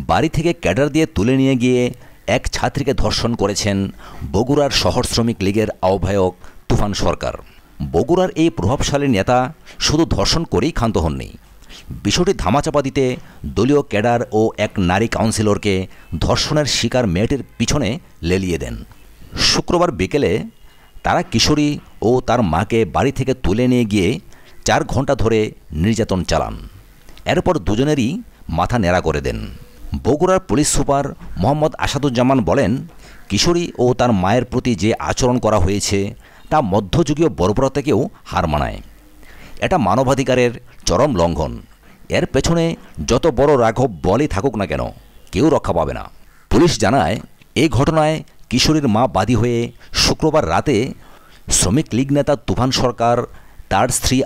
বাড়ি থেকে ক্যাডার দিয়ে তুলে নিয়ে গিয়ে এক ছাত্রীকে ধর্ষণ করেছেন বগুড়ার শহর শ্রমিক লীগের আহ্বায়ক তুফান সরকার। বগুড়ার এই প্রভাবশালী নেতা শুধু ধর্ষণ করেই ক্ষান্ত হননি, বিষয়টি ধামাচাপা দিতে দলীয় ক্যাডার ও এক নারী কাউন্সিলরকে ধর্ষণের শিকার মেয়েটির পিছনে লেলিয়ে দেন। শুক্রবার বিকেলে তারা কিশোরী ও তার মাকে বাড়ি থেকে তুলে নিয়ে গিয়ে 4 ঘন্টা ধরে নির্যাতন চালান। এরপর দুজনেরই মাথা ন্যাড়া করে দেন। বগুড়ার পুলিশ সুপার মোহাম্মদ আসাদুজ্জামান বলেন, কিশোরী ও তার মায়ের প্রতি যে আচরণ করা হয়েছে তা মধ্যযুগীয় বর্বরতাকেও হার মানায়। এটা মানবাধিকারের চরম লঙ্ঘন। এর পেছনে যত বড় রাঘব বলই থাকুক না কেন, কেউ রক্ষা পাবে না। পুলিশ জানায়, এই ঘটনায় কিশোরীর মা বাদী হয়ে শুক্রবার রাতে শ্রমিক লীগ নেতা তুফান সরকার, তার স্ত্রী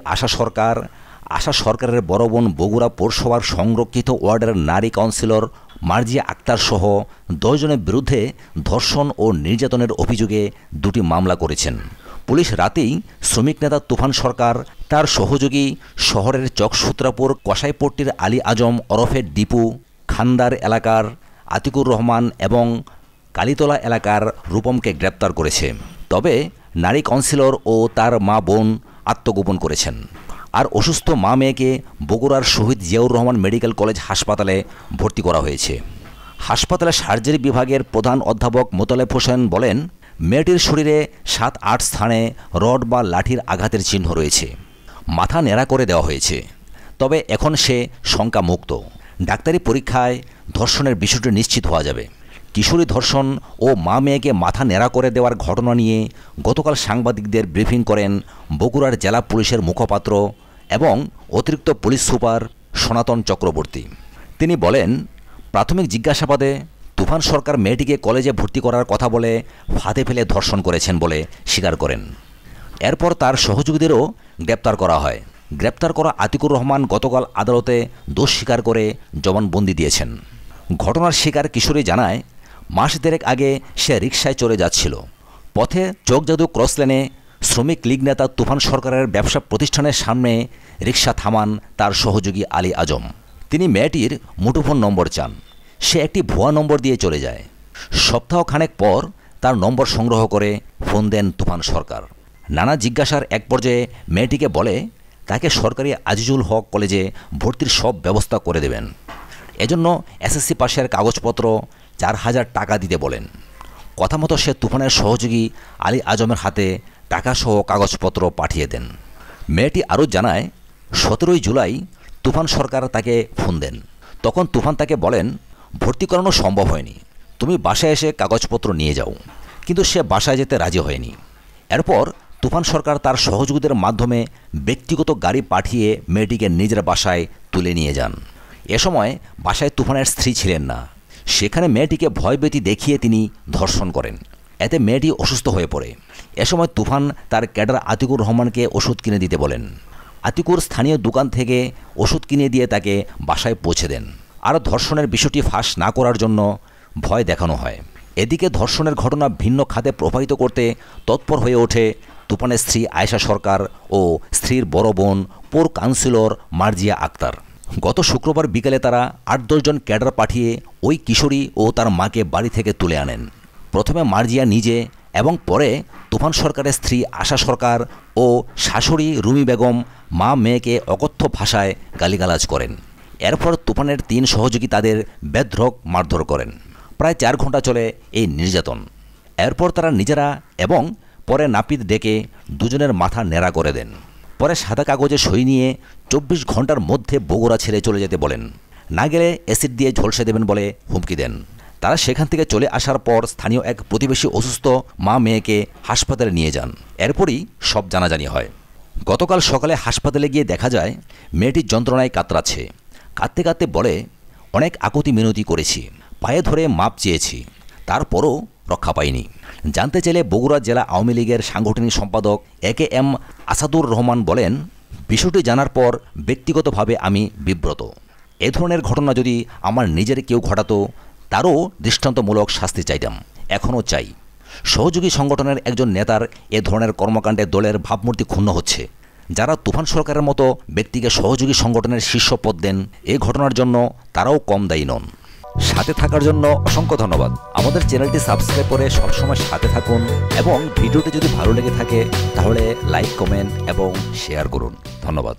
আশা সরকারের বড় বোন বগুড়া পৌরসভার সংরক্ষিত ওয়ার্ডের নারী কাউন্সিলর মার্জিয়া আক্তার সহ 10 জনের বিরুদ্ধে ধর্ষণ ও নির্যাতনের অভিযোগে 2টি মামলা করেছেন। পুলিশ রাতেই শ্রমিক নেতা তুফান সরকার, তার সহযোগী শহরের চকসূত্রাপুর কসাইপট্টির আলী আজম ওরফে দীপু, খান্দার এলাকার আতিকুর রহমান এবং কালীতলা এলাকার রূপমকে গ্রেপ্তার করেছে। তবে নারী কাউন্সিলর ও তার মা বোন আত্মগোপন করেছেন। আর অসুস্থ মা মেয়েকে বগুড়ার শহীদ জিয়াউর রহমান মেডিকেল কলেজ হাসপাতালে ভর্তি করা হয়েছে। হাসপাতালের সার্জারি বিভাগের প্রধান অধ্যাপক মোতালেব হোসেন বলেন, মেয়েটির শরীরে 7-8 স্থানে রড বা লাঠির আঘাতের চিহ্ন রয়েছে। মাথা ন্যাড়া করে দেওয়া হয়েছে, তবে এখন সে শঙ্কামুক্ত। ডাক্তারি পরীক্ষায় ধর্ষণের বিষয়টি নিশ্চিত হওয়া যাবে। কিশোরী ধর্ষণ ও মা মেয়েকে মাথা ন্যাড়া করে দেওয়ার ঘটনা নিয়ে গতকাল সাংবাদিকদের ব্রিফিং করেন বগুড়ার জেলা পুলিশের মুখপাত্র এবং অতিরিক্ত পুলিশ সুপার সনাতন চক্রবর্তী। তিনি বলেন, প্রাথমিক জিজ্ঞাসাবাদে তুফান সরকার মেয়েটিকে কলেজে ভর্তি করার কথা বলে ফাঁদে ফেলে ধর্ষণ করেছেন বলে স্বীকার করেন। এরপর তার সহযোগীদেরও গ্রেপ্তার করা হয়। গ্রেপ্তার করা আতিকুর রহমান গতকাল আদালতে দোষ স্বীকার করে জবানবন্দি দিয়েছেন। ঘটনার শিকার কিশোরী জানায়, মাস দেড়েক আগে সে রিকশায় চলে যাচ্ছিল। পথে চোখজাদু ক্রসলেনে শ্রমিক লীগ নেতা তুফান সরকারের ব্যবসা প্রতিষ্ঠানের সামনে রিকশা থামান তার সহযোগী আলী আজম। তিনি মেয়েটির মুঠোফোন নম্বর চান। সে একটি ভুয়া নম্বর দিয়ে চলে যায়। সপ্তাহখানেক পর তার নম্বর সংগ্রহ করে ফোন দেন তুফান সরকার। নানা জিজ্ঞাসার এক পর্যায়ে মেয়েটিকে বলে তাকে সরকারি আজিজুল হক কলেজে ভর্তির সব ব্যবস্থা করে দেবেন। এজন্য এসএসসি পাশের কাগজপত্র 4000 টাকা দিতে বলেন। কথা মতো সে তুফানের সহযোগী আলী আজমের হাতে টাকাসহ কাগজপত্র পাঠিয়ে দেন। মেয়েটি আরও জানায়, 17 জুলাই তুফান সরকার তাকে ফোন দেন। তখন তুফান তাকে বলেন, ভর্তি করানো সম্ভব হয়নি, তুমি বাসায় এসে কাগজপত্র নিয়ে যাও। কিন্তু সে বাসায় যেতে রাজি হয়নি। এরপর তুফান সরকার তার সহযোগীদের মাধ্যমে ব্যক্তিগত গাড়ি পাঠিয়ে মেয়েটিকে নিজের বাসায় তুলে নিয়ে যান। এ সময় বাসায় তুফানের স্ত্রী ছিলেন না। সেখানে মেয়েটিকে ভয়ভীতি দেখিয়ে তিনি ধর্ষণ করেন। এতে মেয়েটি অসুস্থ হয়ে পড়ে। এ সময় তুফান তার ক্যাডার আতিকুর রহমানকে ওষুধ কিনে দিতে বলেন। আতিকুর স্থানীয় দোকান থেকে ওষুধ কিনে দিয়ে তাকে বাসায় পৌঁছে দেন। আর ধর্ষণের বিষয়টি ফাঁস না করার জন্য ভয় দেখানো হয়। এদিকে ধর্ষণের ঘটনা ভিন্ন খাতে প্রবাহিত করতে তৎপর হয়ে ওঠে তুফানের স্ত্রী আয়েশা সরকার ও স্ত্রীর বড় বোন পৌর কাউন্সিলর মার্জিয়া আক্তার। গত শুক্রবার বিকেলে তারা 8-10 জন ক্যাডার পাঠিয়ে ওই কিশোরী ও তার মাকে বাড়ি থেকে তুলে আনেন। প্রথমে মার্জিয়া নিজে এবং পরে তুফান সরকারের স্ত্রী আশা সরকার ও শাশুড়ি রুমি বেগম মা মেয়েকে অকথ্য ভাষায় গালিগালাজ করেন। এরপর তুফানের 3 সহযোগী তাদের বেধড়ক মারধর করেন। প্রায় 4 ঘন্টা চলে এই নির্যাতন। এরপর তারা নিজেরা এবং পরে নাপিত ডেকে দুজনের মাথা ন্যাড়া করে দেন। পরে সাদা কাগজে সই নিয়ে 24 ঘন্টার মধ্যে বগুড়া ছেড়ে চলে যেতে বলেন। না গেলে অ্যাসিড দিয়ে ঝলসে দেবেন বলে হুমকি দেন। তারা সেখান থেকে চলে আসার পর স্থানীয় এক প্রতিবেশী অসুস্থ মা মেয়েকে হাসপাতালে নিয়ে যান। এরপরই সব জানাজানি হয়। গতকাল সকালে হাসপাতালে গিয়ে দেখা যায় মেয়েটি যন্ত্রণায় কাতরাচ্ছে। কাঁদতে কাঁদতে বলে, অনেক আকুতি মিনতি করেছি, পায়ে ধরে মাপ চেয়েছি, তারপরও রক্ষা পাইনি। জানতে চাইলে বগুড়া জেলা আওয়ামী লীগের সাংগঠনিক সম্পাদক AKM আসাদুর রহমান বলেন, বিষয়টি জানার পর ব্যক্তিগতভাবে আমি বিব্রত। এ ধরনের ঘটনা যদি আমার নিজের কেউ ঘটাতো তারও দৃষ্টান্তমূলক শাস্তি চাইতাম, এখনও চাই। সহযোগী সংগঠনের একজন নেতার এ ধরনের কর্মকাণ্ডে দলের ভাবমূর্তি ক্ষুণ্ণ হচ্ছে। যারা তুফান সরকারের মতো ব্যক্তিকে সহযোগী সংগঠনের শীর্ষ পদ দেন, এ ঘটনার জন্য তারাও কম দায়ী নন। সাথে থাকার জন্য অসংখ্য ধন্যবাদ। আমাদের চ্যানেলটি সাবস্ক্রাইব করে সবসময় সাথে থাকুন এবং ভিডিওটি যদি ভালো লেগে থাকে তাহলে লাইক, কমেন্ট এবং শেয়ার করুন। ধন্যবাদ।